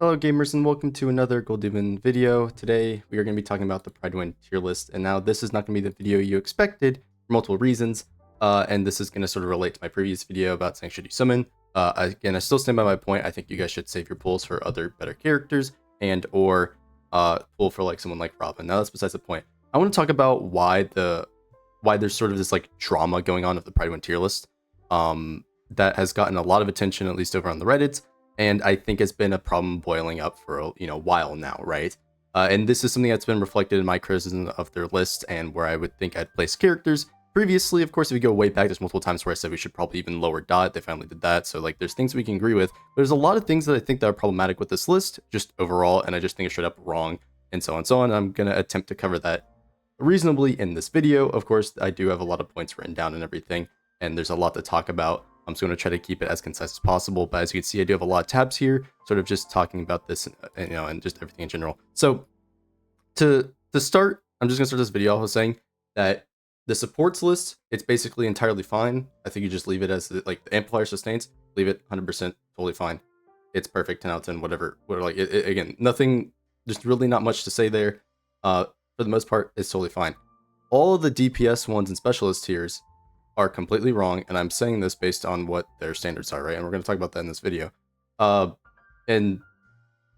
Hello gamers and welcome to another Gold Demon video. Today we are going to be talking about the Prydwen tier list, and now this is not going to be the video you expected for multiple reasons, and this is going to sort of relate to my previous video about saying should you summon. Again, I still stand by my point. I think you guys should save your pulls for other better characters and or pull for like someone like Robin. Now that's besides the point. I want to talk about why there's sort of this like drama going on of the Prydwen tier list that has gotten a lot of attention, at least over on the Reddit. And I think it's been a problem boiling up for a while now, right? And this is something that's been reflected in my criticism of their list and where I would think I'd place characters. Previously, of course, if we go way back, there's multiple times where I said we should probably even lower Dot. They finally did that. So like there's things we can agree with. But there's a lot of things that I think that are problematic with this list, just overall, and I just think it's straight up wrong, and so on and so on. I'm going to attempt to cover that reasonably in this video. Of course, I do have a lot of points written down and everything, and there's a lot to talk about. I'm just going to try to keep it as concise as possible, but as you can see, I do have a lot of tabs here, sort of just talking about this, and just everything in general. So to start, I'm just going to start this video off saying that the supports list, it's basically entirely fine. I think you just leave it as like the amplifier sustains, leave it 100% totally fine. It's perfect, 10 out of 10, whatever. Like again, nothing, just really not much to say there. For the most part, it's totally fine. All of the DPS ones and specialist tiers are completely wrong, and I'm saying this based on what their standards are, right? And we're going to talk about that in this video. And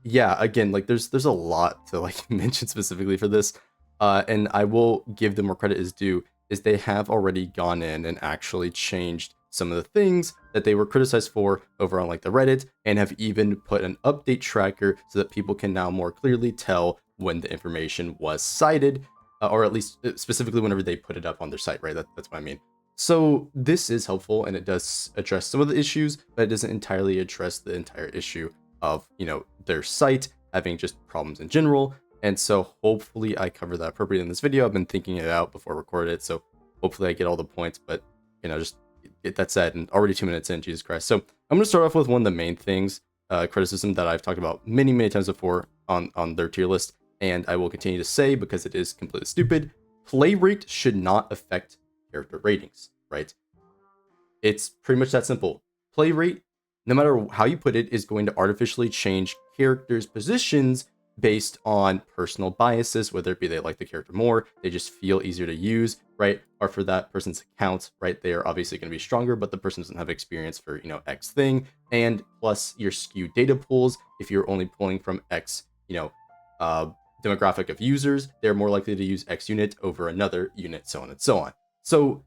yeah, again, like there's a lot to like mention specifically for this, and I will give them more credit is due, is they have already gone in and actually changed some of the things that they were criticized for over on like the Reddit, and have even put an update tracker so that people can now more clearly tell when the information was cited, or at least specifically whenever they put it up on their site, right? That's what I mean. So this is helpful, and it does address some of the issues, but it doesn't entirely address the entire issue of, their site having just problems in general. And so hopefully I cover that appropriately in this video. I've been thinking it out before I recorded it, so hopefully I get all the points, but just get that said, and already 2 minutes in, Jesus Christ. So I'm going to start off with one of the main things, criticism that I've talked about many times before on their tier list, and I will continue to say because it is completely stupid. Play rate should not affect character ratings, right? It's pretty much that simple. Play rate, no matter how you put it, is going to artificially change characters' positions based on personal biases, whether it be they like the character more, they just feel easier to use, right? Or for that person's account, right? They are obviously going to be stronger, but the person doesn't have experience for, X thing. And plus your skewed data pools, if you're only pulling from X, demographic of users, they're more likely to use X unit over another unit, so on and so on. So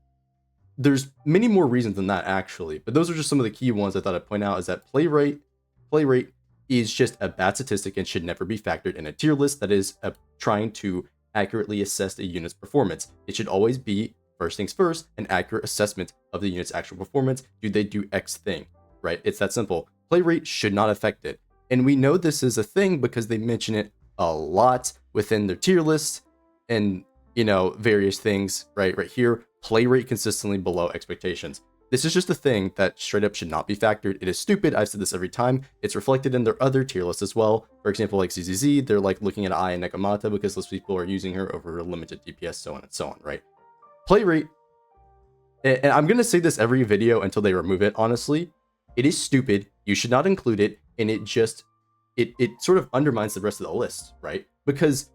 there's many more reasons than that actually, but those are just some of the key ones I thought I'd point out, is that play rate is just a bad statistic and should never be factored in a tier list that is trying to accurately assess a unit's performance. It should always be, first things first, an accurate assessment of the unit's actual performance. Do they do X thing, right? It's that simple. Play rate should not affect it. And we know this is a thing because they mention it a lot within their tier list and, various things, right here. Play rate consistently below expectations. This is just a thing that straight up should not be factored. It is stupid. I've said this every time. It's reflected in their other tier lists as well. For example, like ZZZ, they're like looking at Ai and Nekomata because those people are using her over a limited DPS, so on and so on, right? Play rate, and I'm going to say this every video until they remove it, honestly. It is stupid. You should not include it, and it sort of undermines the rest of the list, right? Because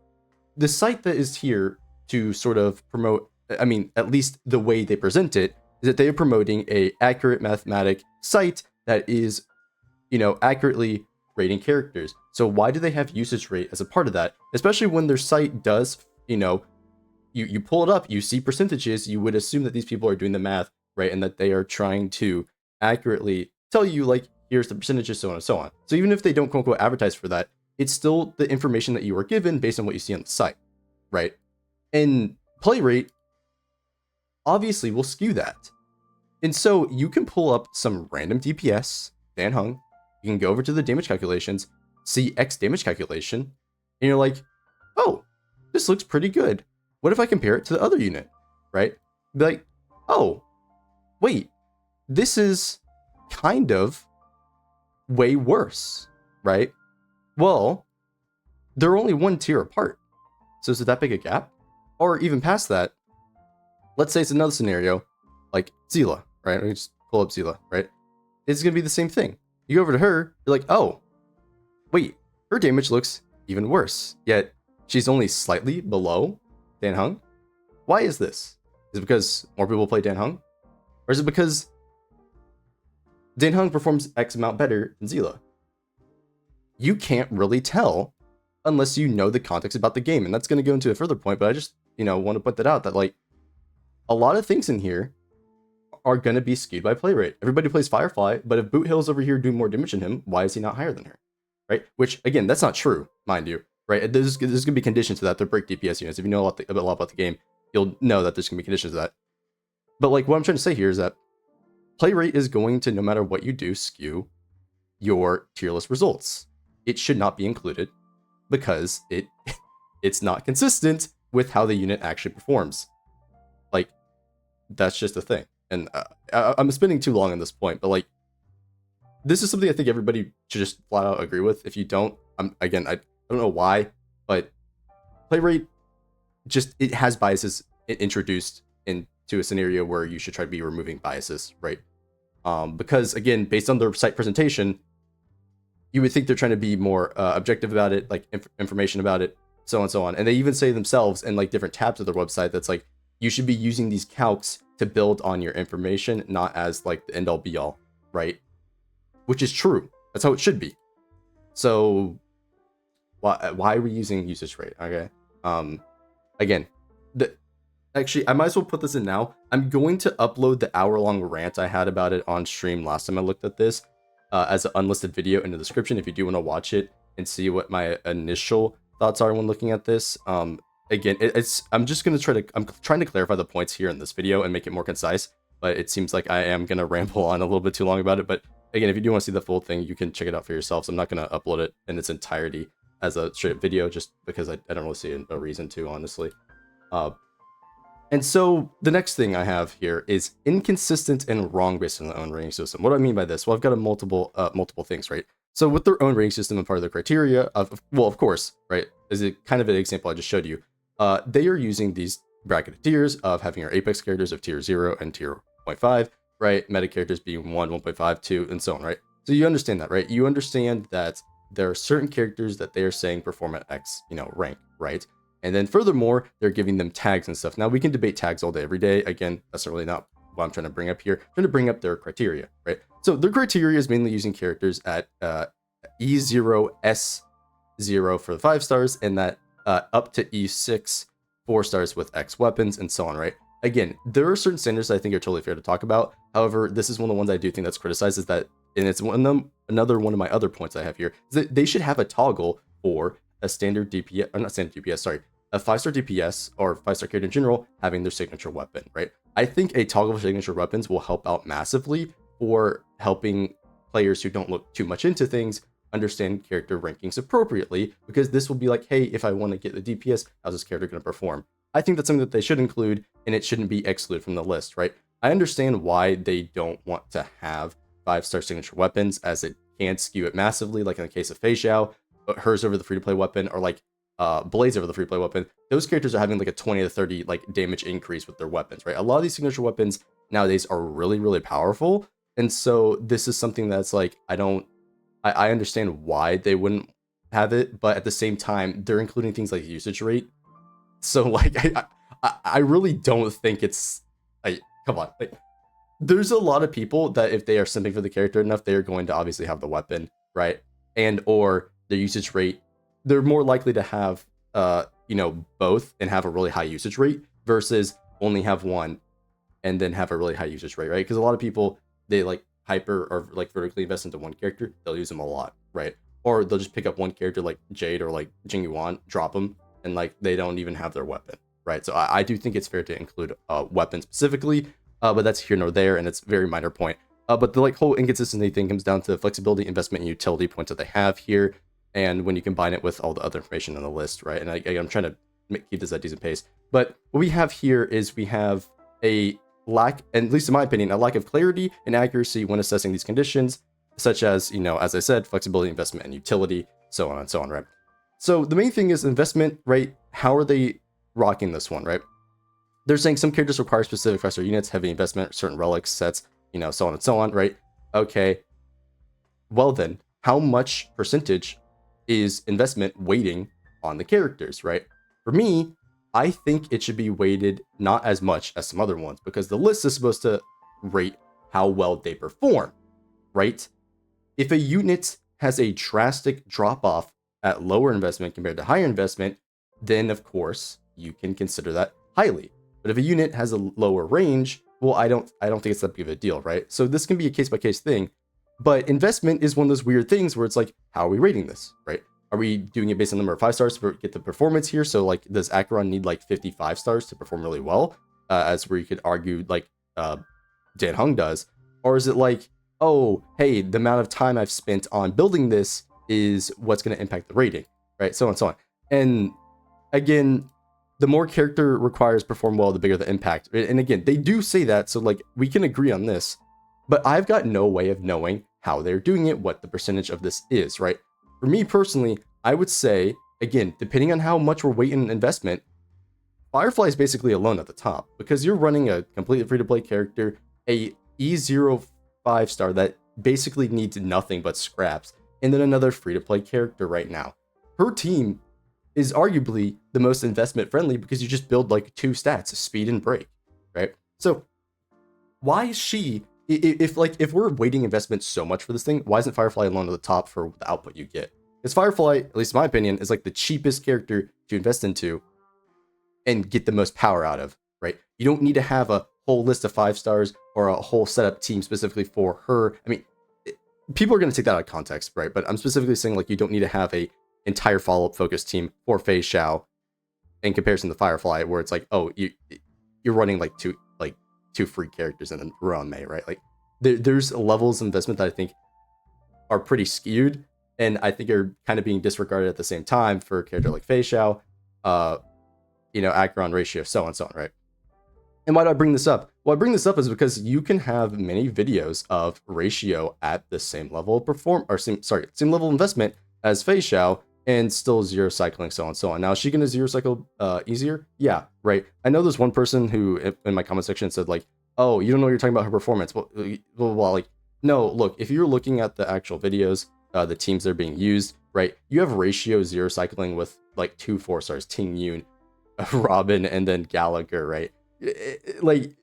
the site that is here to sort of promote, at least the way they present it, is that they are promoting a accurate mathematic site that is, accurately rating characters. So why do they have usage rate as a part of that? Especially when their site does, you pull it up, you see percentages, you would assume that these people are doing the math, right? And that they are trying to accurately tell you, like, here's the percentages, so on and so on. So even if they don't quote unquote advertise for that, it's still the information that you are given based on what you see on the site, right? And play rate obviously will skew that. And so you can pull up some random DPS, Dan Hung, you can go over to the damage calculations, see X damage calculation, and you're like, oh, this looks pretty good. What if I compare it to the other unit, right? Be like, oh, wait, this is kind of way worse, right? Well, they're only one tier apart. So is it that big a gap? Or even past that, let's say it's another scenario, like Zila, right? We just pull up Zila, right? It's going to be the same thing. You go over to her, you're like, oh, wait, her damage looks even worse, yet she's only slightly below Dan Heng. Why is this? Is it because more people play Dan Heng? Or is it because Dan Heng performs X amount better than Zila? You can't really tell unless you know the context about the game. And that's going to go into a further point, but I just, want to put that out that like a lot of things in here are going to be skewed by play rate. Everybody plays Firefly, but if Boot Hill's over here doing more damage than him, why is he not higher than her? Right? Which, again, that's not true, mind you. Right? There's going to be conditions to that to break DPS units. If you know a lot about the game, you'll know that there's going to be conditions to that. But like what I'm trying to say here is that play rate is going to, no matter what you do, skew your tier list results. It should not be included because it's not consistent with how the unit actually performs. Like, that's just the thing. And I'm spending too long on this point, but like, this is something I think everybody should just flat out agree with. If you don't, I don't know why, but play rate it has biases introduced into a scenario where you should try to be removing biases, right? Because again, based on their site presentation, you would think they're trying to be more objective about it, like information about it, so on and so on. And they even say themselves in like different tabs of their website that's like, you should be using these calcs to build on your information, not as like the end all be all, right? Which is true. That's how it should be. So why are we using usage rate? Okay. Again, actually, I might as well put this in now. I'm going to upload the hour-long rant I had about it on stream last time I looked at this as an unlisted video in the description if you do want to watch it and see what my initial thoughts are when looking at this. Again, I'm trying to clarify the points here in this video and make it more concise, but it seems like I am going to ramble on a little bit too long about it. But again, if you do want to see the full thing, you can check it out for yourselves. I'm not going to upload it in its entirety as a straight video just because I don't really see a reason to, honestly. And so the next thing I have here is inconsistent and wrong based on their own rating system. What do I mean by this? Well, I've got multiple things, right? So with their own rating system and part of their criteria of course, right, is it kind of an example I just showed you. They are using these bracketed tiers of having your apex characters of tier 0 and tier 0.5, right? Meta characters being 1, 1.5, 2, and so on, right? So you understand that, right? You understand that there are certain characters that they are saying perform at X, rank, right? And then furthermore, they're giving them tags and stuff. Now we can debate tags all day, every day. Again, that's really not what I'm trying to bring up here. I'm trying to bring up their criteria, right? So their criteria is mainly using characters at E0, S0 for the 5 stars, and that up to E6, 4 stars with X weapons, and so on, right? Again, there are certain standards that I think are totally fair to talk about. However, this is one of the ones I do think that's criticized, is that, and it's another one of my other points I have here, is that they should have a toggle for a standard DPS, or not standard DPS, sorry, a 5-star DPS or 5-star character in general having their signature weapon, right? I think a toggle for signature weapons will help out massively for helping players who don't look too much into things understand character rankings appropriately, because this will be like, hey, if I want to get the DPS, how's this character going to perform? I think that's something that they should include, and it shouldn't be excluded from the list, right? I understand why they don't want to have 5-star signature weapons, as it can skew it massively, like in the case of Fei Xiao, hers over the free-to-play weapon, or like Blaze over the free-to-play weapon. Those characters are having like a 20 to 30 like damage increase with their weapons, right? A lot of these signature weapons nowadays are really, really powerful, and so this is something that's like, I understand why they wouldn't have it, but at the same time, they're including things like usage rate. So like, I really don't think it's like, come on. Like, there's a lot of people that if they are simping for the character enough, they are going to obviously have the weapon, right? And or their usage rate, they're more likely to have, both and have a really high usage rate versus only have one and then have a really high usage rate, right? Because a lot of people, they like hyper or like vertically invest into one character, they'll use them a lot, right? Or they'll just pick up one character like Jade or like Jing Yuan, drop them, and like they don't even have their weapon, right? So I do think it's fair to include weapon specifically, but that's here nor there, and it's a very minor point. But the like whole inconsistency thing comes down to flexibility, investment, and utility points that they have here, and when you combine it with all the other information on the list, right? And I'm trying to keep this at a decent pace. But what we have here is we have a lack, and at least in my opinion, a lack of clarity and accuracy when assessing these conditions, such as, as I said, flexibility, investment, and utility, so on and so on, right? So the main thing is investment, right? How are they rocking this one, right? They're saying some characters require specific 5-star units, heavy investment, certain relics, sets, so on and so on, right? Okay. Well then, how much percentage is investment weighting on the characters, right? For me, I think it should be weighted not as much as some other ones because the list is supposed to rate how well they perform, right? If a unit has a drastic drop off at lower investment compared to higher investment, then of course you can consider that highly. But if a unit has a lower range, well, I don't think it's that big of a deal, right? So this can be a case by case thing. But investment is one of those weird things where it's like, how are we rating this, right? Are we doing it based on the number of 5 stars to get the performance here? So like, does Acheron need like 55 stars to perform really well? As where you could argue like Dan Hung does, or is it like, oh, hey, the amount of time I've spent on building this is what's going to impact the rating, right? So on and so on. And again, the more character requires perform well, the bigger the impact. And again, they do say that, so like we can agree on this, but I've got no way of knowing how they're doing it, what the percentage of this is, right? For me personally, I would say, again, depending on how much we're weighting investment, Firefly is basically alone at the top because you're running a completely free-to-play character, a E0 5-star that basically needs nothing but scraps, and then another free-to-play character right now. Her team is arguably the most investment friendly because you just build like 2 stats, speed and break, right? So why is she, if we're weighting investment so much for this thing, why isn't Firefly alone at the top for the output you get? Because Firefly, at least in my opinion, is like the cheapest character to invest into and get the most power out of, right? You don't need to have a whole list of 5 stars or a whole setup team specifically for her. I mean, people are going to take that out of context, right? But I'm specifically saying like you don't need to have a entire follow-up focused team for Fei Xiao in comparison to Firefly, where it's like, oh, you're running like two free characters and then Ruan Mei, right? Like there's levels of investment that I think are pretty skewed, and I think are kind of being disregarded at the same time for a character like Fei Xiao, Acheron ratio, so on, right? And why do I bring this up? Well, I bring this up is because you can have many videos of ratio at the same level of same level of investment as Fei Xiao and still zero cycling, so on. Now, is she going to zero cycle easier? Yeah, right. I know there's one person who in my comment section said like, oh, you don't know what you're talking about her performance. Well, like, no, look, if you're looking at the actual videos, the teams that are being used, right, you have ratio zero cycling with like 2 4-stars, Ting Yun, Robin, and then Gallagher, right? Like,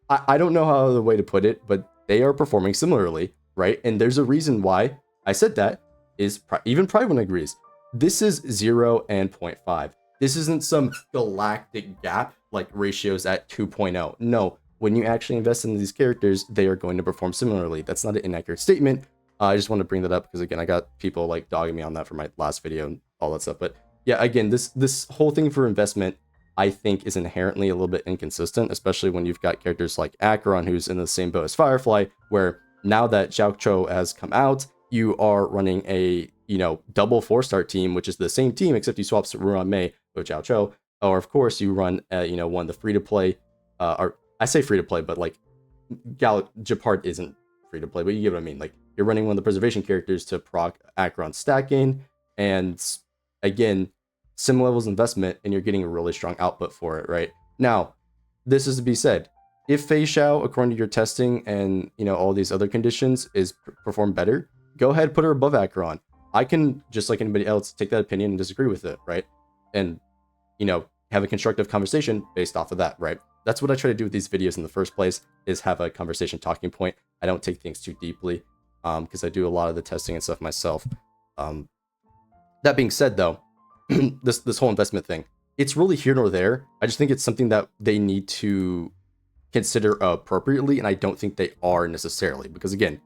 I don't know how other way to put it, but they are performing similarly, right? And there's a reason why I said that is even Prydwen agrees. This is 0 and 0.5. This isn't some galactic gap like ratios at 2.0. No, when you actually invest in these characters, they are going to perform similarly. That's not an inaccurate statement. I just want to bring that up because again, I got people like dogging me on that for my last video and all that stuff. But yeah, again, this whole thing for investment, I think, is inherently a little bit inconsistent, especially when you've got characters like Acheron, who's in the same boat as Firefly, where now that Xiao Cho has come out, you are running a, double 4-star team, which is the same team, except you swap Ruan Mei with Xiao Cho. Or, of course, you run, one of the free-to-play, or I say free-to-play, but, like, Japart isn't free-to-play, but you get what I mean. Like, you're running one of the preservation characters to proc Acheron's stat gain, and, again, similar levels of investment, and you're getting a really strong output for it, right? Now, this is to be said. If Fei Xiao, according to your testing and, all these other conditions, is perform better, go ahead, put her above Acheron. I can, just like anybody else, take that opinion and disagree with it, right? And, have a constructive conversation based off of that, right? That's what I try to do with these videos in the first place, is have a conversation talking point. I don't take things too deeply, because I do a lot of the testing and stuff myself. That being said, though, this whole investment thing, it's really here nor there. I just think it's something that they need to consider appropriately, and I don't think they are necessarily, because again,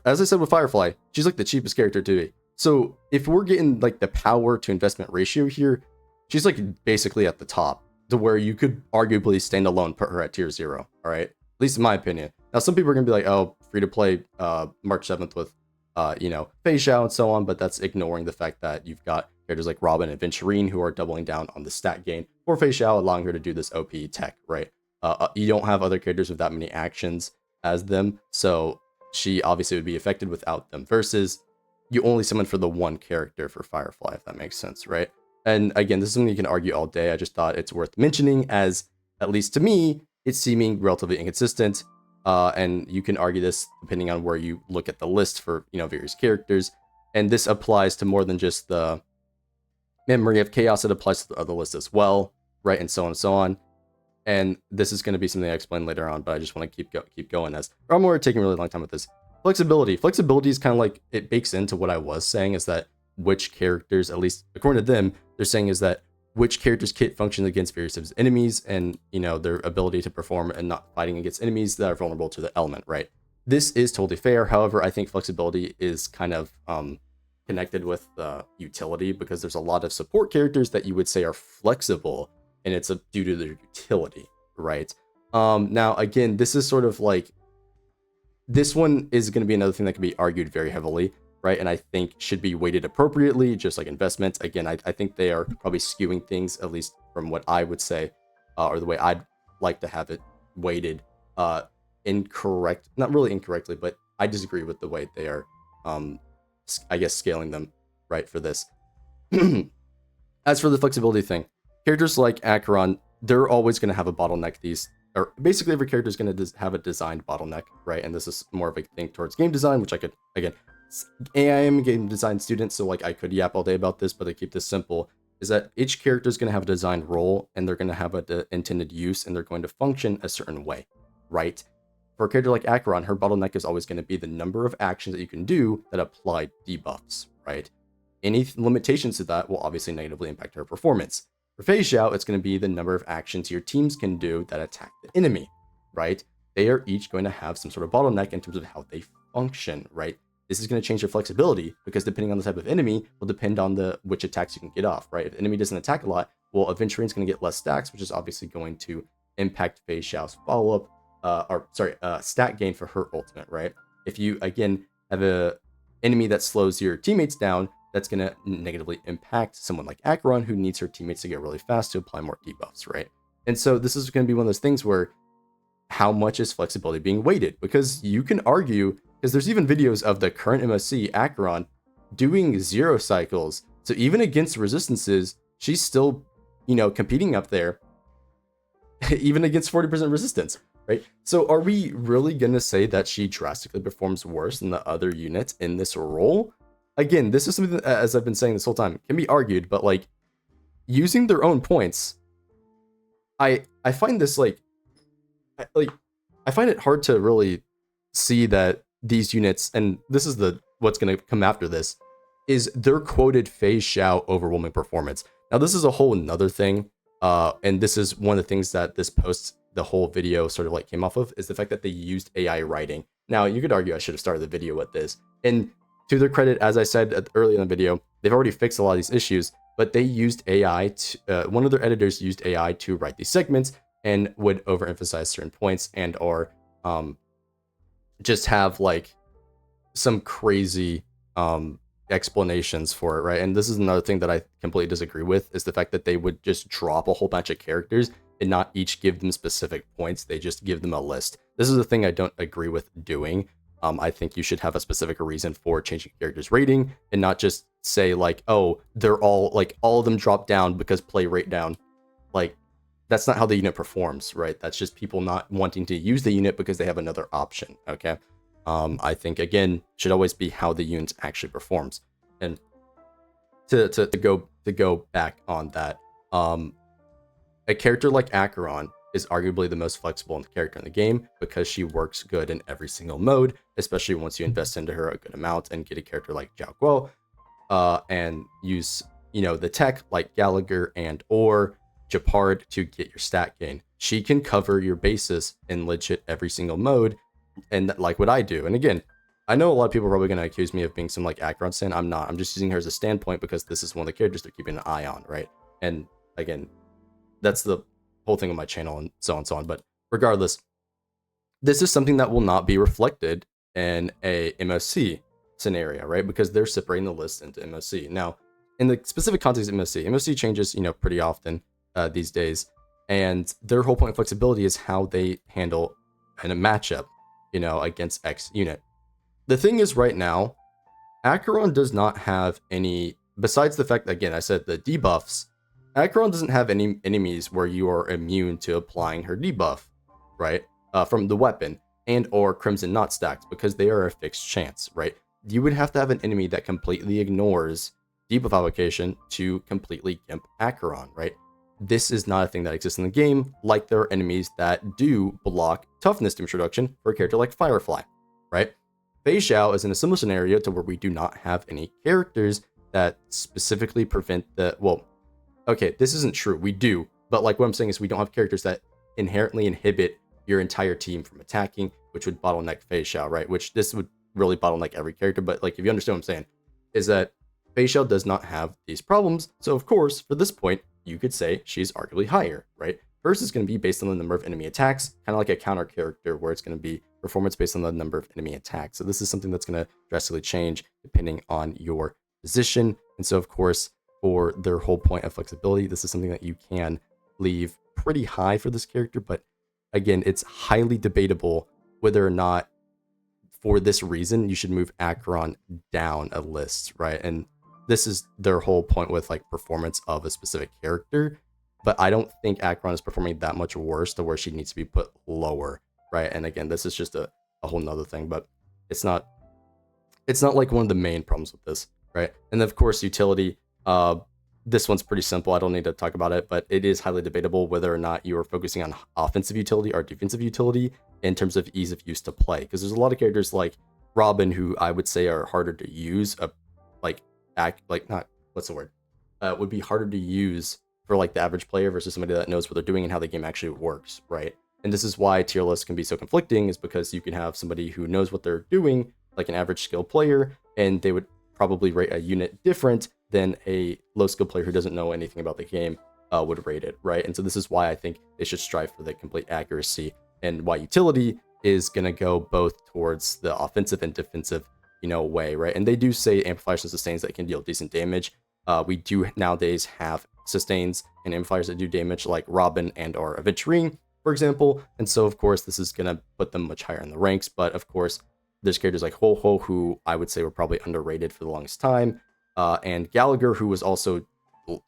as I said with Firefly, she's like the cheapest character to be. So if we're getting like the power to investment ratio here, she's like basically at the top, to where you could arguably stand alone, put her at tier 0. All right, at least in my opinion. Now some people are gonna be like, oh, free to play March 7th with Fei Xiao and so on, but that's ignoring the fact that you've got characters like Robin and Venturine who are doubling down on the stat gain for Fei Xiao, allowing her to do this OP tech, right? You don't have other characters with that many actions as them, so she obviously would be affected without them, versus you only summon for the one character for Firefly, if that makes sense, right? And again, this is something you can argue all day. I just thought it's worth mentioning, as at least to me, it's seeming relatively inconsistent. And you can argue this depending on where you look at the list for, various characters. And this applies to more than just the Memory of Chaos, it applies to the other list as well, right? And so on and so on. And this is going to be something I explain later on, but I just want to keep going as we're taking a really long time with this. Flexibility. Flexibility is kind of like, it bakes into what I was saying, is that which characters, at least according to them, they're saying is that which characters kit function against various types of enemies, and their ability to perform and not fighting against enemies that are vulnerable to the element, right? This is totally fair. However, I think flexibility is kind of connected with utility, because there's a lot of support characters that you would say are flexible, and it's due to their utility, right? Now, again, this is sort of like, this one is going to be another thing that can be argued very heavily, right? And I think should be weighted appropriately, just like investments. Again, I think they are probably skewing things, at least from what I would say, or the way I'd like to have it weighted, incorrect, not really incorrectly, but I disagree with the way they are, I guess, scaling them, right, for this. As for the flexibility thing, characters like Acheron, they're always going to have a bottleneck. Or basically every character is going to have a designed bottleneck, right? And this is more of a thing towards game design, which I could, again, I am a game design student, so like I could yap all day about this, but I keep this simple, is that each character is going to have a designed role, and they're going to have a intended use, and they're going to function a certain way, right? For a character like Acheron, her bottleneck is always going to be the number of actions that you can do that apply debuffs, right? Any limitations to that will obviously negatively impact her performance. For Fei Xiao, it's going to be the number of actions your teams can do that attack the enemy, right? They are each going to have some sort of bottleneck in terms of how they function, right? This is going to change their flexibility, because depending on the type of enemy will depend on which attacks you can get off, right? If the enemy doesn't attack a lot, well, Aventurine's going to get less stacks, which is obviously going to impact Fei Xiao's follow-up, stat gain for her ultimate, right? If you, again, have a enemy that slows your teammates down, that's going to negatively impact someone like Acheron, who needs her teammates to get really fast to apply more debuffs, right? And so this is going to be one of those things where, how much is flexibility being weighted? Because you can argue, because there's even videos of the current MSC, Acheron, doing 0 cycles. So even against resistances, she's still, competing up there, even against 40% resistance, right? So are we really going to say that she drastically performs worse than the other units in this role? Again, this is something that, as I've been saying this whole time, can be argued, but like, using their own points, I find this I find it hard to really see that these units, and this is what's going to come after this, is their quoted Fei Xiao overwhelming performance. Now, this is a whole nother thing, and this is one of the things that this post, the whole video sort of like came off of, is the fact that they used AI writing. Now, you could argue I should have started the video with this, and to their credit, as I said earlier in the video, they've already fixed a lot of these issues, but they used AI one of their editors used AI to write these segments and would overemphasize certain points or just have like some crazy explanations for it, right? And this is another thing that I completely disagree with, is the fact that they would just drop a whole bunch of characters and not each give them specific points. They just give them a list. This is the thing I don't agree with doing. I think you should have a specific reason for changing a character's rating, and not just say like, oh, they're all of them drop down because play rate down. Like, that's not how the unit performs, right? That's just people not wanting to use the unit because they have another option, okay? I think, again, should always be how the unit actually performs. And to go back on that, a character like Acheron is arguably the most flexible character in the game, because she works good in every single mode, especially once you invest into her a good amount and get a character like Zhao Guo, and use, the tech like Gallagher and or Japard to get your stat gain. She can cover your bases in legit every single mode, and like what I do. And again, I know a lot of people are probably going to accuse me of being some like Acheron stan. I'm not. I'm just using her as a standpoint because this is one of the characters they're keeping an eye on, right? And again, that's the whole thing on my channel, and so on and so on. But regardless, this is something that will not be reflected in a MOC scenario, right? Because they're separating the list into MOC. Now, in the specific context of MOC changes, pretty often these days, and their whole point of flexibility is how they handle in a matchup, against X unit. The thing is, right now, Acheron does not have any, besides the fact that, again, I said the debuffs, Acheron doesn't have any enemies where you are immune to applying her debuff, right? From the weapon and or Crimson Knot stacks, because they are a fixed chance, right? you would have to have an enemy that completely ignores debuff allocation to completely gimp Acheron, right? This is not a thing that exists in the game, like there are enemies that do block toughness damage reduction for a character like Firefly, right? Fei Xiao is in a similar scenario to where we do not have any characters that specifically prevent the, well, okay, this isn't true, we do, but like what I'm saying is we don't have characters that inherently inhibit your entire team from attacking, which would bottleneck Fei Xiao, right? Which this would really bottleneck every character, but like if you understand what I'm saying, is that Fei Xiao does not have these problems, so of course, for this point, you could say she's arguably higher, right? First is going to be based on the number of enemy attacks, kind of like a counter character where it's going to be performance based on the number of enemy attacks. So this is something that's going to drastically change depending on your position. And so of course, for their whole point of flexibility, this is something that you can leave pretty high for this character, but again, it's highly debatable whether or not for this reason you should move Acheron down a list, right? And this is their whole point with like performance of a specific character, but I don't think Acheron is performing that much worse to where she needs to be put lower, right? And again, this is just a whole nother thing, but it's not like one of the main problems with this, right? And then of course, utility, this one's pretty simple. I don't need to talk about it, but it is highly debatable whether or not you are focusing on offensive utility or defensive utility in terms of ease of use to play. Because there's a lot of characters like Robin who I would say are harder to use, would be harder to use for like the average player versus somebody that knows what they're doing and how the game actually works, right? And this is why tier lists can be so conflicting, is because you can have somebody who knows what they're doing, like an average skill player, and they would probably rate a unit different than a low skill player who doesn't know anything about the game would rate it, right? And so this is why I think they should strive for the complete accuracy, and why utility is going to go both towards the offensive and defensive, way, right? And they do say amplifiers and sustains that can deal decent damage. We do nowadays have sustains and amplifiers that do damage, like Robin and or Aventurine, for example. And so of course this is going to put them much higher in the ranks, but of course there's characters like Ho Ho who I would say were probably underrated for the longest time, and Gallagher, who was also,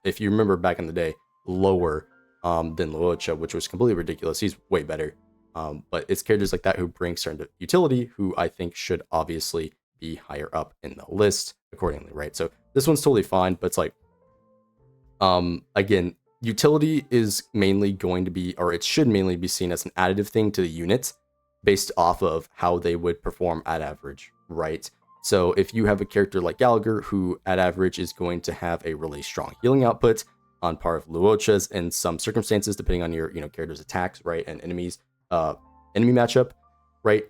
if you remember back in the day, lower than Luocha, which was completely ridiculous. He's way better, but it's characters like that who bring certain utility who I think should obviously be higher up in the list accordingly, right? So this one's totally fine, but it's like, again, utility is mainly going to be, or it should mainly be seen as an additive thing to the units based off of how they would perform at average, right? So if you have a character like Gallagher, who at average is going to have a really strong healing output on par of Luocha's in some circumstances, depending on your character's attacks, right, and enemy matchup, right?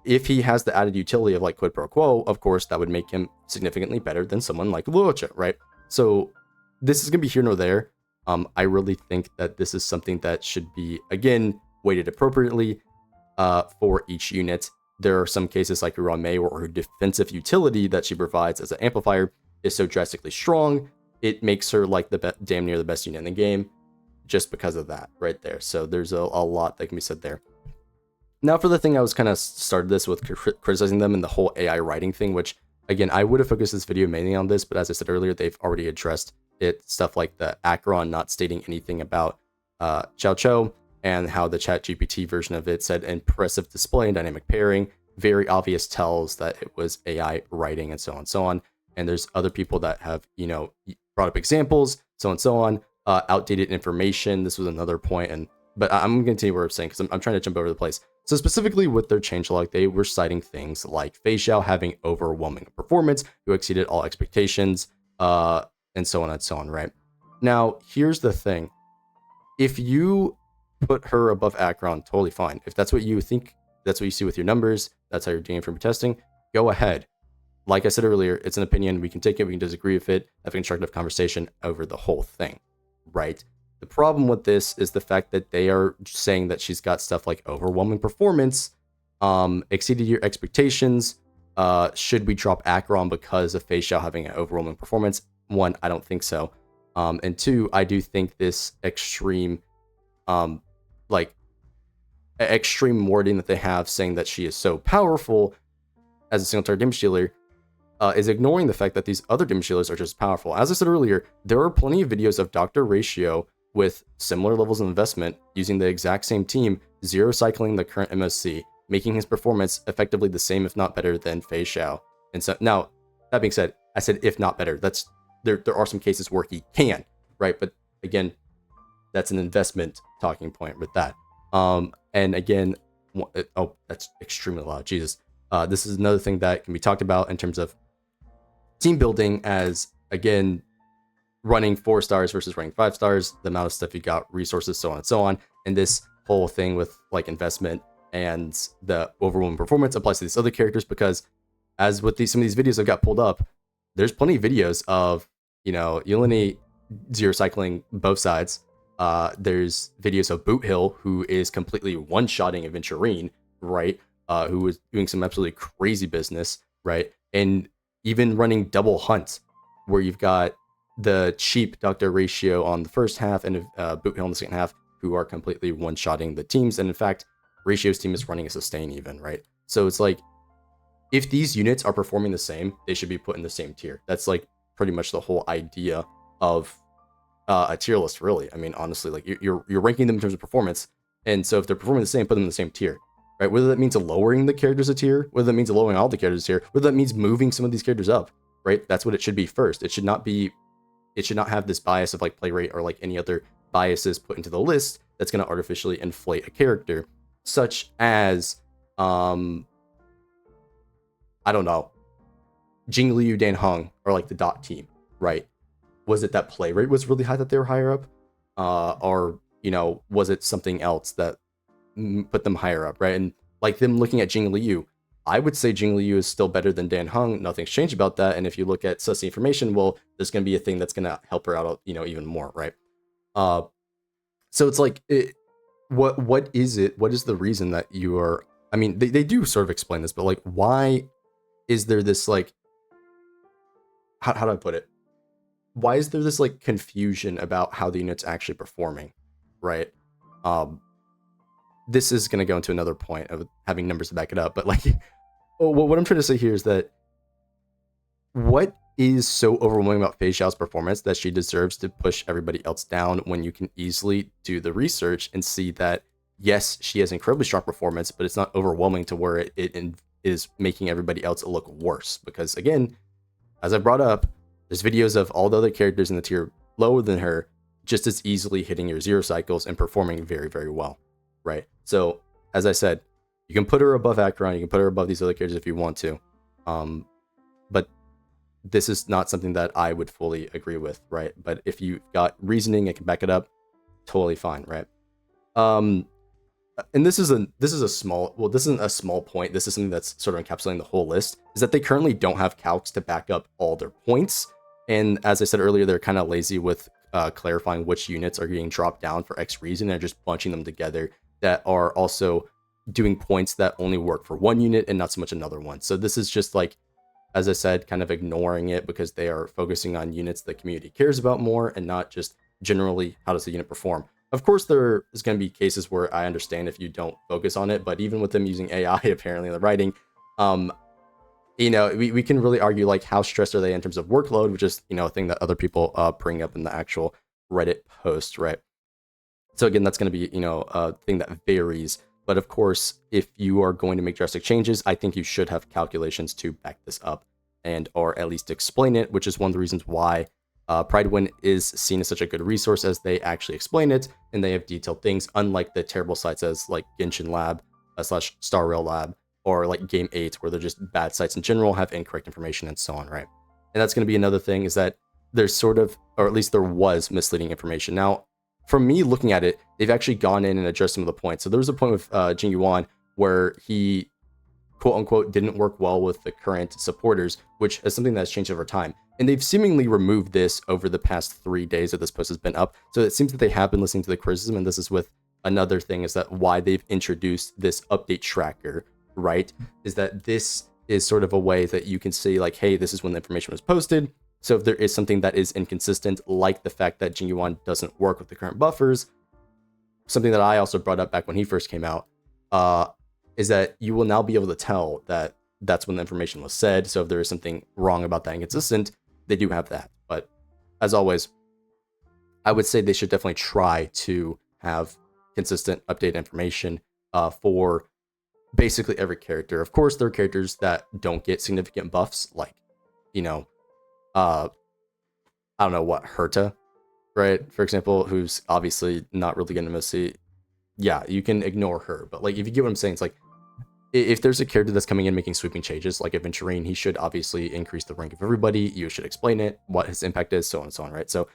If he has the added utility of like quid pro quo, of course, that would make him significantly better than someone like Luocha, right? So this is gonna be here nor there. I really think that this is something that should be, again, weighted appropriately for each unit. There are some cases like Uran Mei where her defensive utility that she provides as an amplifier is so drastically strong, it makes her like damn near the best unit in the game just because of that right there. So there's a lot that can be said there. Now for the thing I was kind of started this with criticizing them and the whole AI writing thing, which again, I would have focused this video mainly on this, but as I said earlier, they've already addressed it. Stuff like the Acheron not stating anything about Xiao Chou, and how the ChatGPT version of it said impressive display and dynamic pairing, very obvious tells that it was AI writing, and so on and so on. And there's other people that have, brought up examples, so on and so on. Outdated information, this was another point, but I'm going to continue what I'm saying because I'm trying to jump over the place. So specifically with their changelog, they were citing things like Fei Xiao having overwhelming performance, who exceeded all expectations, and so on, right? Now, here's the thing. If you put her above Acheron, totally fine. If that's what you think, that's what you see with your numbers, that's how you're doing it from testing, go ahead. Like I said earlier, it's an opinion. We can take it, we can disagree with it, have a constructive conversation over the whole thing, right? The problem with this is the fact that they are saying that she's got stuff like overwhelming performance, exceeded your expectations. Should we drop Acheron because of Fei Xiao having an overwhelming performance? One, I don't think so. And two, I do think this extreme wording that they have saying that she is so powerful as a single target damage dealer is ignoring the fact that these other damage dealers are just powerful. As I said earlier, there are plenty of videos of Dr. Ratio with similar levels of investment using the exact same team, zero cycling the current MSC, making his performance effectively the same, if not better, than Fei Xiao. And so now, that being said, I said if not better. That's there are some cases where he can, right? But again, that's an investment talking point with that. And again, oh, that's extremely loud. Jesus. This is another thing that can be talked about in terms of team building, as again, running 4 stars versus running 5 stars, the amount of stuff you got, resources, so on and so on. And this whole thing with like investment and the overwhelming performance applies to these other characters, because as with some of these videos I've got pulled up, there's plenty of videos of, Yulini zero cycling both sides. There's videos of Boot Hill, who is completely one-shotting Aventurine, right? Who was doing some absolutely crazy business, right? And even running double hunts, where you've got the cheap Dr. Ratio on the first half and Boot Hill in the second half, who are completely one-shotting the teams. And in fact, Ratio's team is running a sustain even, right? So it's like, if these units are performing the same, they should be put in the same tier. That's like pretty much the whole idea of a tier list, really. I mean, honestly, like you're ranking them in terms of performance, and so if they're performing the same, put them in the same tier, right? Whether that means lowering the characters a tier, whether that means lowering all the characters a tier, whether that means moving some of these characters up, right? That's what it should be first. It should not have this bias of like play rate or like any other biases put into the list that's going to artificially inflate a character, such as I don't know, Jing Liu, Dan Heng, or like the dot team, right? Was it that play rate was really high that they were higher up? Or, was it something else that put them higher up, right? And like them looking at Jing Liu, I would say Jing Liu is still better than Dan Heng. Nothing's changed about that. And if you look at Sussy information, well, there's going to be a thing that's going to help her out, even more, right? So it's like, what is it? What is the reason that you are? I mean, they do sort of explain this, but like, why is there this like, how do I put it? Why is there this like confusion about how the unit's actually performing, right? This is going to go into another point of having numbers to back it up, but like, what I'm trying to say here is that what is so overwhelming about Fei Xiao's performance that she deserves to push everybody else down, when you can easily do the research and see that, yes, she has incredibly strong performance, but it's not overwhelming to where it is making everybody else look worse. Because again, as I brought up, there's videos of all the other characters in the tier lower than her just as easily hitting your zero cycles and performing very, very well, right? So, as I said, you can put her above Acheron, you can put her above these other characters if you want to, but this is not something that I would fully agree with, right? But if you got reasoning and can back it up, totally fine, right? And this isn't a small point. This is something that's sort of encapsulating the whole list, is that they currently don't have calcs to back up all their points. And as I said earlier, they're kind of lazy with clarifying which units are getting dropped down for X reason, and just bunching them together that are also doing points that only work for one unit and not so much another one. So this is just like, as I said, kind of ignoring it because they are focusing on units the community cares about more, and not just generally how does the unit perform. Of course, there is going to be cases where I understand if you don't focus on it, but even with them using AI apparently in the writing, we can really argue like how stressed are they in terms of workload, which is, a thing that other people bring up in the actual Reddit post, right? So again, that's going to be, a thing that varies. But of course, if you are going to make drastic changes, I think you should have calculations to back this up, and or at least explain it, which is one of the reasons why Prydwen is seen as such a good resource, as they actually explain it and they have detailed things, unlike the terrible sites as like Genshin Lab / Star Rail Lab, or like Game 8, where they're just bad sites in general, have incorrect information and so on, right? And that's going to be another thing, is that there's sort of, or at least there was, misleading information. Now, from me looking at it, they've actually gone in and addressed some of the points. So there was a point with Jing Yuan where he, quote unquote, didn't work well with the current supporters, which is something that's changed over time. And they've seemingly removed this over the past 3 days that this post has been up. So it seems that they have been listening to the criticism, and this is with another thing, is that why they've introduced this update tracker, right? Is that this is sort of a way that you can say like, hey, this is when the information was posted. So if there is something that is inconsistent, like the fact that Jing Yuan doesn't work with the current buffers, something that I also brought up back when he first came out, is that you will now be able to tell that that's when the information was said. So if there is something wrong about that inconsistent, they do have that. But as always, I would say they should definitely try to have consistent updated information for basically every character. Of course, there are characters that don't get significant buffs, like, you know, I don't know what, Herta, right? For example, who's obviously not really going to mostly, yeah, you can ignore her. But like, if you get what I'm saying, it's like, if there's a character that's coming in making sweeping changes, like Aventurine, he should obviously increase the rank of everybody. You should explain it, what his impact is, so on and so on, right? So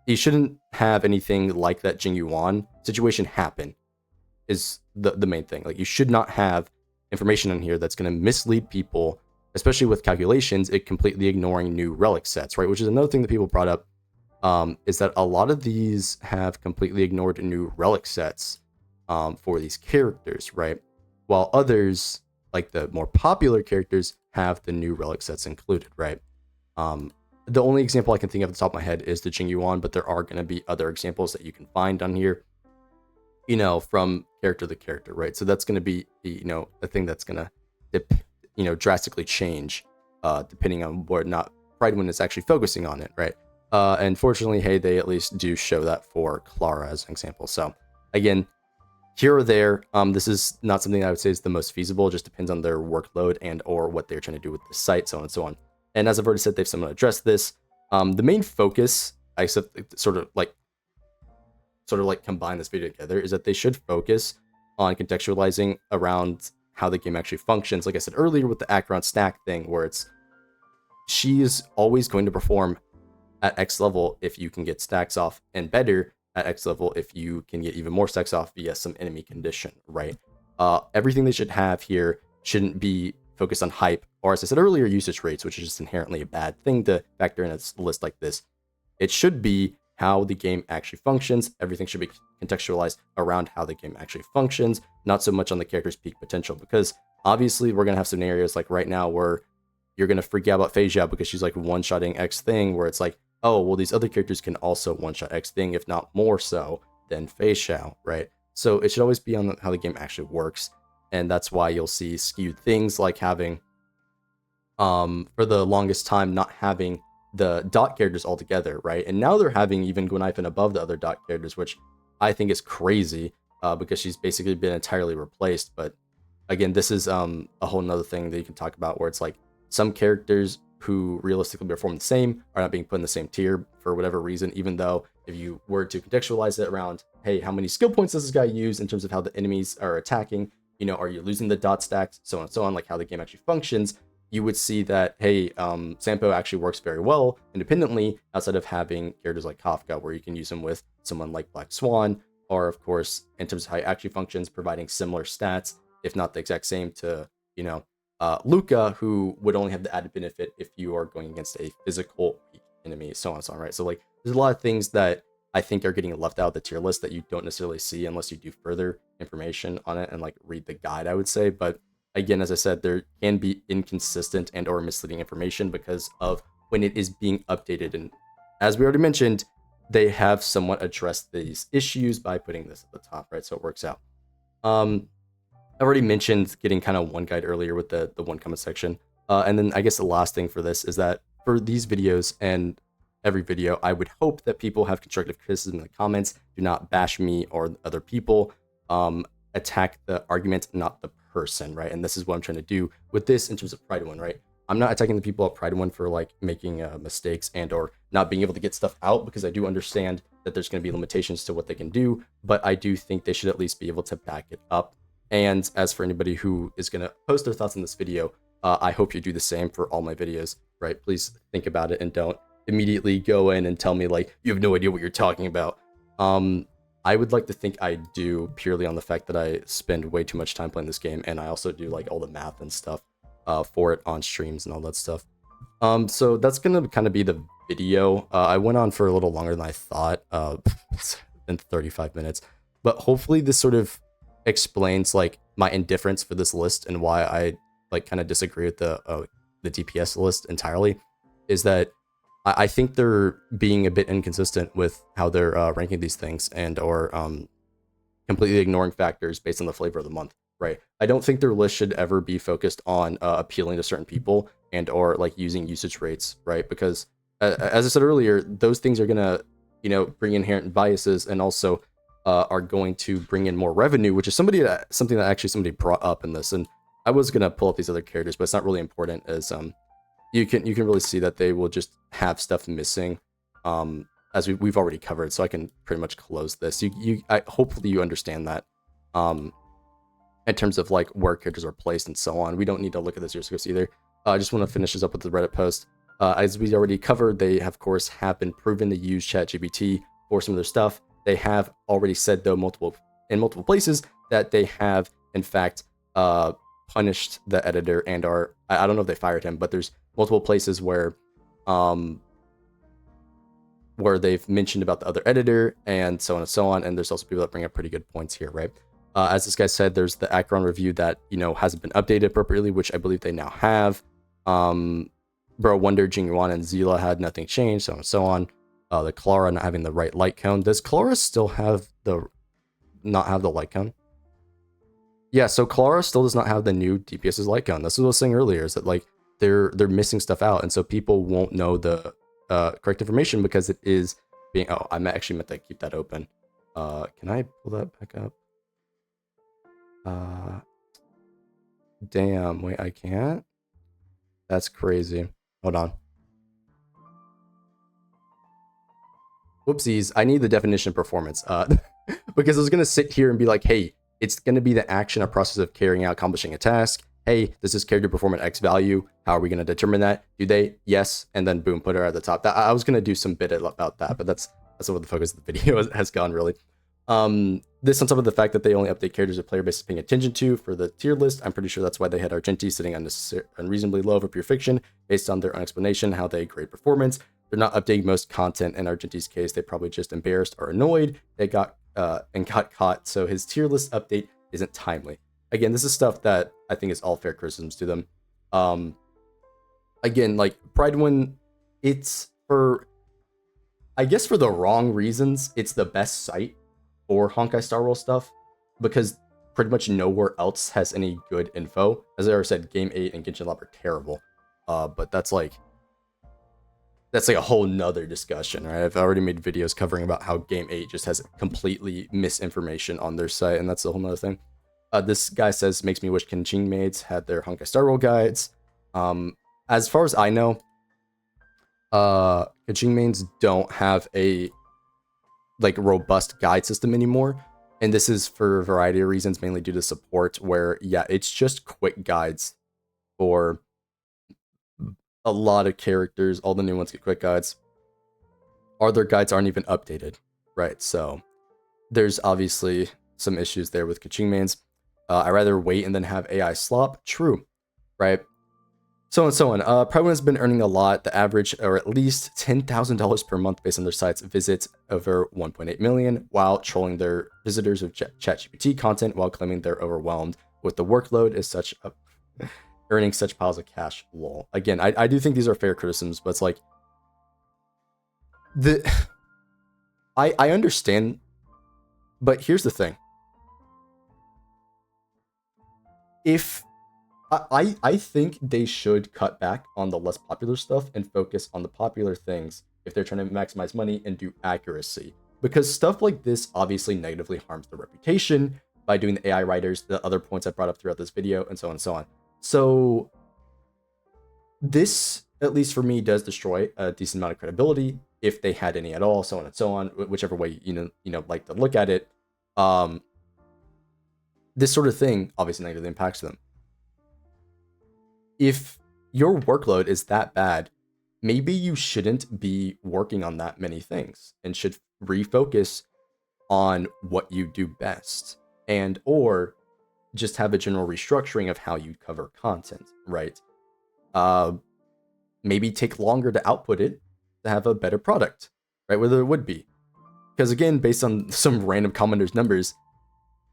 you shouldn't have anything like that Jing Yuan situation happen, is the main thing. Like, you should not have information on here that's going to mislead people, especially with calculations, it completely ignoring new relic sets, right? Which is another thing that people brought up, is that a lot of these have completely ignored new relic sets for these characters, right? While others, like the more popular characters, have the new relic sets included, right? The only example I can think of at the top of my head is the Jing Yuan, but there are going to be other examples that you can find on here, you know, from character to character, right? So that's going to be, you know, a thing that's going to, drastically change depending on what not Prydwen is actually focusing on it, right? And fortunately, hey, they at least do show that for Clara as an example. So again, here or there, this is not something I would say is the most feasible. It just depends on their workload and or what they're trying to do with the site, so on and so on. And as I've already said, they've somewhat addressed this. The main focus, I sort of like combine this video together, is that they should focus on contextualizing around how the game actually functions. Like I said earlier with the Acheron stack thing, where she is always going to perform at X level if you can get stacks off, and better at X level if you can get even more stacks off via some enemy condition, right? Everything they should have here shouldn't be focused on hype, or as I said earlier, usage rates, which is just inherently a bad thing to factor in a list like this. It should be how the game actually functions. Everything should be contextualized around how the game actually functions, not so much on the character's peak potential, because obviously we're going to have scenarios like right now where you're going to freak out about Fei Xiao because she's like one-shotting X thing, where it's like, oh, well, these other characters can also one-shot X thing, if not more so than Fei Xiao, right? So it should always be on how the game actually works, and that's why you'll see skewed things like having, for the longest time, not having the dot characters altogether, right? And now they're having even Gwenaifen above the other dot characters, which I think is crazy, because she's basically been entirely replaced. But again, this is a whole nother thing that you can talk about, where it's like some characters who realistically perform the same are not being put in the same tier for whatever reason, even though if you were to contextualize it around, hey, how many skill points does this guy use in terms of how the enemies are attacking, are you losing the dot stacks, so on and so on, like how the game actually functions, you would see that, hey, Sampo actually works very well independently outside of having characters like Kafka, where you can use him with someone like Black Swan, or of course, in terms of how he actually functions, providing similar stats, if not the exact same to, Luca, who would only have the added benefit if you are going against a physical weak enemy, so on and so on, right? So like, there's a lot of things that I think are getting left out of the tier list that you don't necessarily see unless you do further information on it and like read the guide, I would say. But again, as I said, there can be inconsistent and or misleading information because of when it is being updated. And as we already mentioned, they have somewhat addressed these issues by putting this at the top, right? So it works out. I've already mentioned getting kind of one guide earlier with the one comment section. And then I guess the last thing for this is that for these videos and every video, I would hope that people have constructive criticism in the comments. Do not bash me or other people. Attack the argument, not the person, right? And this is what I'm trying to do with this in terms of Prydwen, right? I'm not attacking the people at Prydwen for like making mistakes and or not being able to get stuff out, because I do understand that there's going to be limitations to what they can do, but I do think they should at least be able to back it up. And as for anybody who is going to post their thoughts on this video, I hope you do the same for all my videos, right? Please think about it and don't immediately go in and tell me like, you have no idea what you're talking about. I would like to think I do, purely on the fact that I spend way too much time playing this game, and I also do like all the math and stuff for it on streams and all that stuff. So that's going to kind of be the video. I went on for a little longer than I thought, it's been 35 minutes, but hopefully this sort of explains like my indifference for this list and why I like kind of disagree with the DPS list entirely, is that I think they're being a bit inconsistent with how they're ranking these things, and or completely ignoring factors based on the flavor of the month, right? I don't think their list should ever be focused on appealing to certain people and or like using usage rates, right? Because as I said earlier, those things are gonna bring inherent biases, and also are going to bring in more revenue, which is something that actually somebody brought up in this. And I was gonna pull up these other characters, but it's not really important. As you can really see that they will just have stuff missing, as we've already covered. So I can pretty much close this. Hopefully you understand that. In terms of like where characters are placed and so on, we don't need to look at this year's scripts either. I just want to finish this up with the Reddit post. As we already covered, they of course have been proven to use ChatGPT for some of their stuff. They have already said though in multiple places that they have in fact punished the editor and I don't know if they fired him, but there's multiple places where they've mentioned about the other editor and so on and so on. And there's also people that bring up pretty good points here, right? As this guy said, there's the Acheron review that, hasn't been updated appropriately, which I believe they now have. Bro Wonder, Jingyuan, and Zila had nothing changed, so on and so on. The Clara not having the right light cone. Does Clara still not have the light cone? Yeah, so Clara still does not have the new DPS's light cone. That's what I was saying earlier, is that like they're missing stuff out, and so people won't know the correct information because it is being. Oh, I actually meant to keep that open. Can I pull that back up? Damn, wait, I can't? That's crazy. Hold on. Whoopsies, I need the definition of performance. Because I was going to sit here and be like, hey, it's going to be the action or process of carrying out, accomplishing a task. Hey, does this character perform at X value? How are we going to determine that? Do they? Yes. And then boom, put her at the top. I was going to do some bit about that, but that's what the focus of the video has gone, really. This on top of the fact that they only update characters a player base is paying attention to for the tier list. I'm pretty sure that's why they had Argenti sitting unreasonably low for pure fiction based on their own explanation how they grade performance. They're not updating most content. In Argenti's case, they probably just embarrassed or annoyed. They got caught, so his tier list update isn't timely. Again, this is stuff that I think is all fair criticisms to them. Again, like Prydwen, it's for the wrong reasons. It's the best site for Honkai Star Rail stuff because pretty much nowhere else has any good info. As I already said, Game 8 and Genshin Lab are terrible. But that's like a whole nother discussion, right? I've already made videos covering about how Game 8 just has completely misinformation on their site, and that's a whole nother thing. This guy says, makes me wish Kenjing maids had their Honkai Star Rail guides. As far as I know, Kenjing maids don't have a robust guide system anymore, and this is for a variety of reasons, mainly due to support, where it's just quick guides for a lot of characters. All the new ones get quick guides. Their guides aren't even updated, right? So there's obviously some issues there with Kaching mains. I'd rather wait and then have AI slop. True, right? So on and so on. Prydwen has been earning a lot. The average, or at least $10,000 per month based on their site's visits, over 1.8 million, while trolling their visitors with ChatGPT content while claiming they're overwhelmed with the workload is such a earning such piles of cash. Lol. Again, I do think these are fair criticisms, but it's like I understand, but here's the thing. If I think they should cut back on the less popular stuff and focus on the popular things if they're trying to maximize money and do accuracy. Because stuff like this obviously negatively harms their reputation by doing the AI writers, the other points I brought up throughout this video, and so on and so on. So this, at least for me, does destroy a decent amount of credibility, if they had any at all, so on and so on, whichever way you like to look at it. This sort of thing obviously negatively impacts them. If your workload is that bad, maybe you shouldn't be working on that many things and should refocus on what you do best, and or just have a general restructuring of how you cover content, right? Maybe take longer to output it to have a better product, right? Whether it would be. Because again, based on some random commenters' numbers,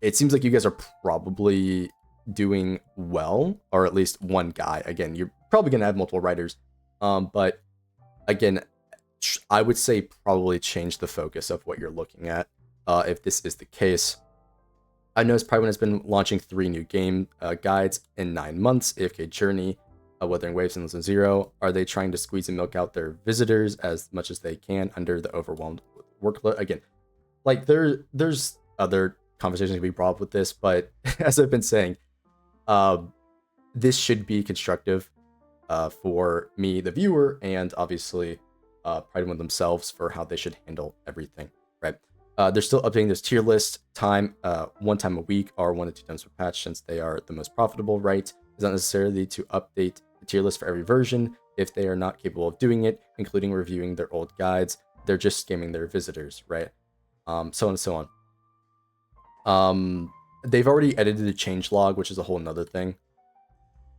it seems like you guys are probably doing well, or at least one guy. Again, you're probably going to have multiple writers. But again, I would say probably change the focus of what you're looking at if this is the case. I noticed Prydwen has been launching 3 new game guides in 9 months. AFK Journey, Wuthering Waves, and Listen Zero. Are they trying to squeeze and milk out their visitors as much as they can under the overwhelmed workload? Again, like there's other conversations can be brought up with this, but as I've been saying, this should be constructive for me, the viewer, and obviously Prydwen themselves for how they should handle everything, right? They're still updating this tier list time, 1 time a week or 1 to 2 times per patch, since they are the most profitable, right? It's not necessarily to update the tier list for every version if they are not capable of doing it, including reviewing their old guides. They're just scamming their visitors, right? So on and so on. They've already edited the change log, which is a whole nother thing.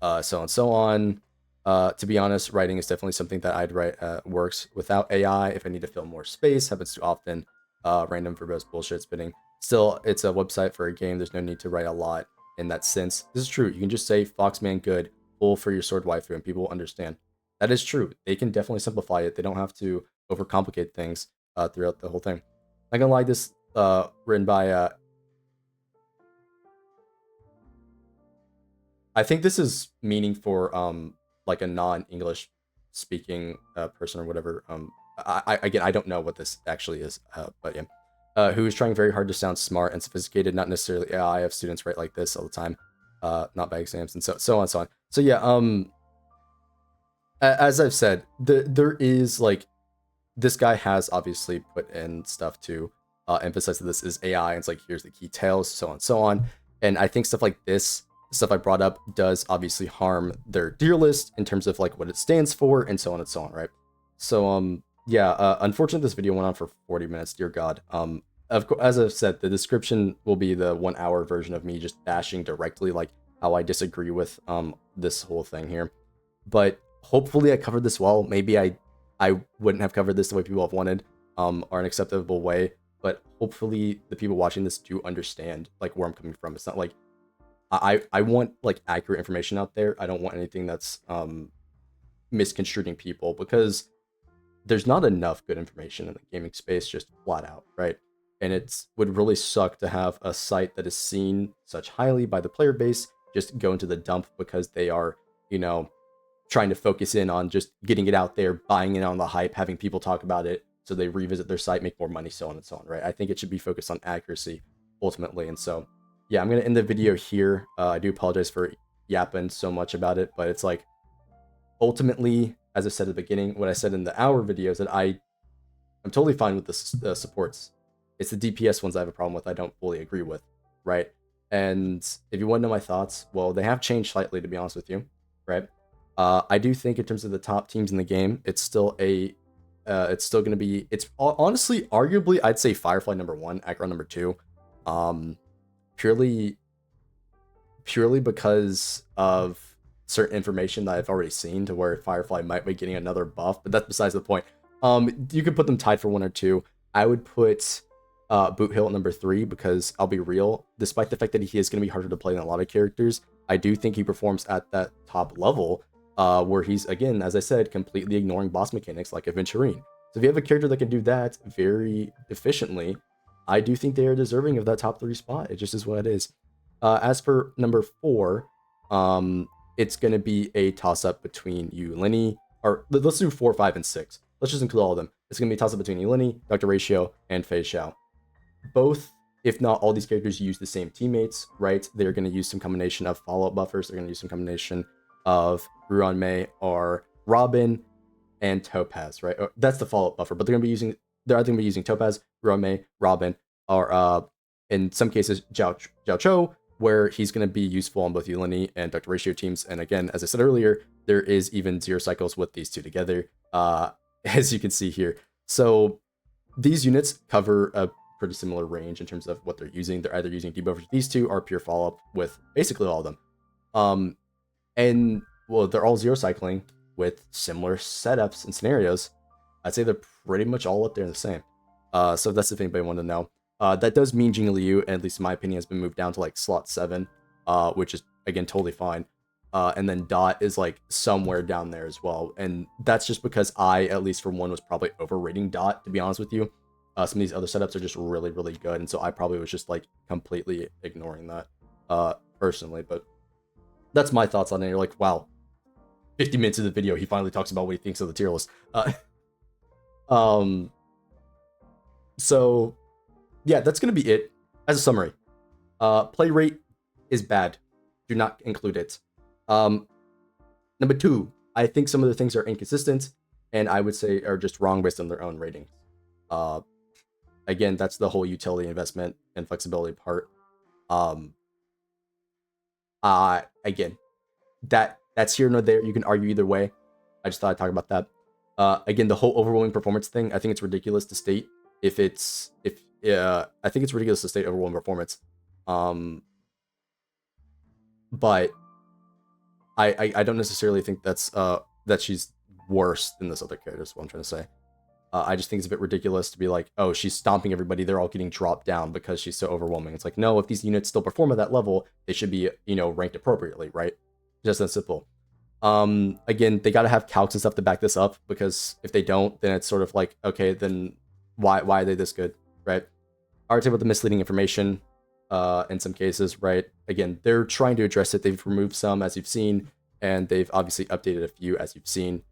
So on and so on. To be honest, writing is definitely something that I'd write works without AI if I need to fill more space. Happens too often. Random verbose bullshit spitting. Still, it's a website for a game. There's no need to write a lot in that sense. This is true. You can just say Foxman good, pull for your sword waifu, and people will understand. That is true. They can definitely simplify it. They don't have to overcomplicate things throughout the whole thing. Not gonna lie, this written by I think this is meaning for like a non-English speaking person or whatever. Again, I don't know what this actually is, but yeah, who is trying very hard to sound smart and sophisticated. Not necessarily AI. I have students write like this all the time, not by exams, and so on and so on. So yeah, as I've said, there is like this guy has obviously put in stuff to emphasize that this is AI, and it's like here's the key tails, so on and so on. And I think stuff like this, stuff I brought up, does obviously harm their tier list in terms of like what it stands for, and so on, right? So yeah, unfortunately this video went on for 40 minutes, dear god. Of course, as I've said, the description will be the 1 hour version of me just bashing directly like how I disagree with this whole thing here. But hopefully I covered this well. Maybe I wouldn't have covered this the way people have wanted, or an acceptable way, but hopefully the people watching this do understand like where I'm coming from. It's not like I want like accurate information out there. I don't want anything that's misconstruing people, because there's not enough good information in the gaming space, just flat out, right? And it would really suck to have a site that is seen such highly by the player base just go into the dump because they are, you know, trying to focus in on just getting it out there, buying in on the hype, having people talk about it, so they revisit their site, make more money, so on and so on, right? I think it should be focused on accuracy ultimately. And so yeah, I'm gonna end the video here. I do apologize for yapping so much about it, but it's like ultimately, as I said at the beginning, what I said in the hour videos, that I'm totally fine with the supports. It's the DPS ones I have a problem with. I don't fully agree with, right? And if you want to know my thoughts, well, they have changed slightly, to be honest with you, right? I do think in terms of the top teams in the game, it's still it's still going to be, it's honestly, arguably, I'd say Firefly #1, Aggro #2, purely because of certain information that I've already seen, to where Firefly might be getting another buff, but that's besides the point. You could put them tied for 1 or 2. I would put Boot Hill at #3, because I'll be real, despite the fact that he is going to be harder to play than a lot of characters, I do think he performs at that top level, where he's, again, as I said, completely ignoring boss mechanics like Aventurine. So if you have a character that can do that very efficiently, I do think they are deserving of that top 3 spot. It just is what it is. As for #4, it's going to be a toss-up between Yulini, or let's do 4, 5, and 6. Let's just include all of them. It's going to be a toss-up between Yulini, Dr. Ratio, and Fei Xiao. Both, if not all these characters, use the same teammates, right? They're going to use some combination of follow-up buffers. They're going to use some combination of Ruan Mei or Robin and Topaz, right? That's the follow-up buffer, but they're either going to be using Topaz, Ruan Mei, Robin, or in some cases Jiao Cho, where he's going to be useful on both Yulini and Dr. Ratio teams. And again, as I said earlier, there is even 0 cycles with these two together, as you can see here. So these units cover a pretty similar range in terms of what they're using. They're either using debuffers with these two, or pure follow-up with basically all of them. And well, they're all 0 cycling with similar setups and scenarios. I'd say they're pretty much all up there the same. So that's if anybody wanted to know. That does mean Jing Liu, at least in my opinion, has been moved down to like slot 7, which is, again, totally fine. And then Dot is like somewhere down there as well. And that's just because I, at least for one, was probably overrating Dot, to be honest with you. Some of these other setups are just really, really good. And so I probably was just like completely ignoring that personally. But that's my thoughts on it. You're like, wow, 50 minutes of the video, he finally talks about what he thinks of the tier list. So yeah, that's going to be it. as a summary, play rate is bad. Do not include it. Number 2, I think some of the things are inconsistent, and I would say are just wrong based on their own ratings. Uh, Again, that's the whole utility investment and flexibility part. Um, Again, that's here nor there. You can argue either way. I just thought I'd talk about that. Again, the whole overwhelming performance thing, I think it's ridiculous to state I think it's ridiculous to state overwhelming performance. But I don't necessarily think that she's worse than this other character. Is what I'm trying to say. I just think it's a bit ridiculous to be like, oh, she's stomping everybody. They're all getting dropped down because she's so overwhelming. It's like, no, if these units still perform at that level, they should be, ranked appropriately, right? Just that simple. Again, they got to have calcs and stuff to back this up, because if they don't, then it's sort of like, okay, then why are they this good, right? Arts with the misleading information, in some cases, right? Again, they're trying to address it. They've removed some, as you've seen, and they've obviously updated a few, as you've seen.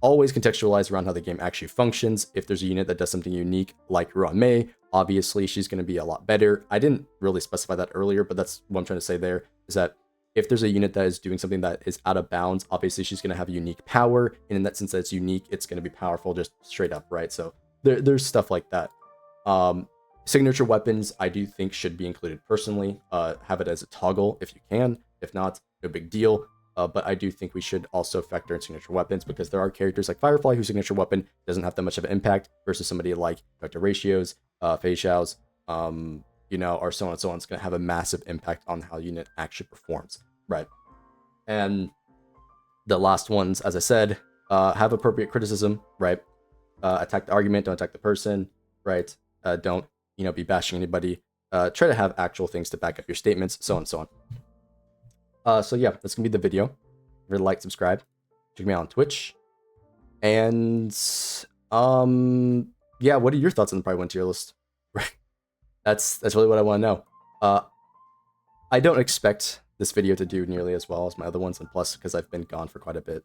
Always contextualize around how the game actually functions. If there's a unit that does something unique, like Ruan Mei, obviously she's going to be a lot better. I didn't really specify that earlier, but that's what I'm trying to say there, is that if there's a unit that is doing something that is out of bounds, obviously she's going to have a unique power, and in that sense that it's unique, it's going to be powerful just straight up, right? So there's stuff like that. Signature weapons, I do think should be included personally. Have it as a toggle if you can. If not, no big deal. But I do think we should also factor in signature weapons, because there are characters like Firefly whose signature weapon doesn't have that much of an impact versus somebody like Dr. Ratios, Fei Xiao's, or so on and so on. It's going to have a massive impact on how unit actually performs, right? And the last ones, as I said, have appropriate criticism, right? Attack the argument, don't attack the person, right? Don't, be bashing anybody. Try to have actual things to back up your statements, so on and so on. So yeah, that's gonna be the video. Remember to like, subscribe, check me out on Twitch, and yeah, what are your thoughts on the Prydwen tier list? Right, that's really what I want to know. I don't expect this video to do nearly as well as my other ones, and plus because I've been gone for quite a bit.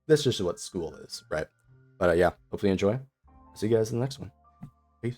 This is just what school is, right? But yeah, hopefully you enjoy. See you guys in the next one. Peace.